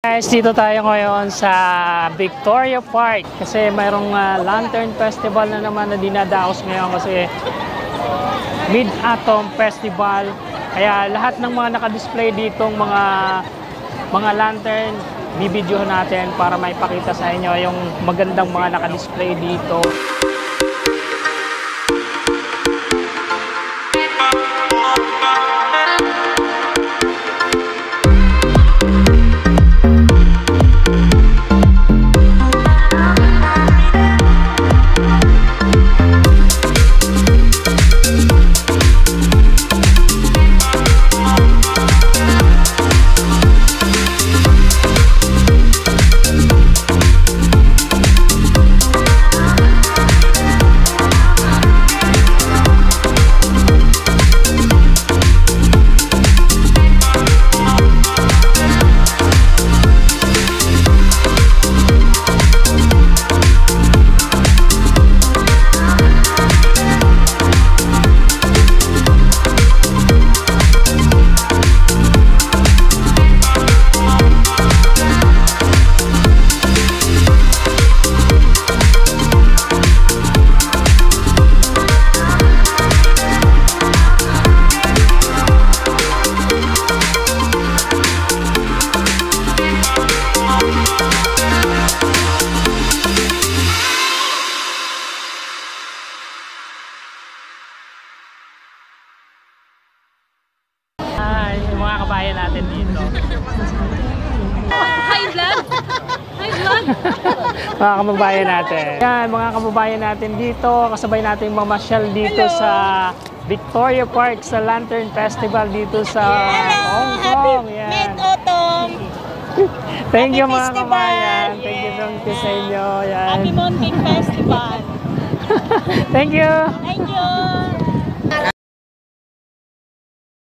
Guys, dito tayo ngayon sa Victoria Park kasi mayroong Lantern Festival na naman na dinadaos ngayon kasi Mid-Autumn Festival. Kaya lahat ng mga nakadisplay ditong mga lantern, bibidyohan natin para maipakita sa inyo yung magandang mga nakadisplay dito. Mga kabayan natin dito. Hi vlog! Hi vlog! Mga kababayan natin. Yan, mga kababayan natin dito. Kasabay natin mamasyal dito sa Victoria Park sa Lantern Festival dito sa Hong Kong. Yan. Mid-Autumn! Thank you mga Festival. kabayan. Thank you sa inyo. Yan. Happy Mountain Festival! Thank you! Thank you!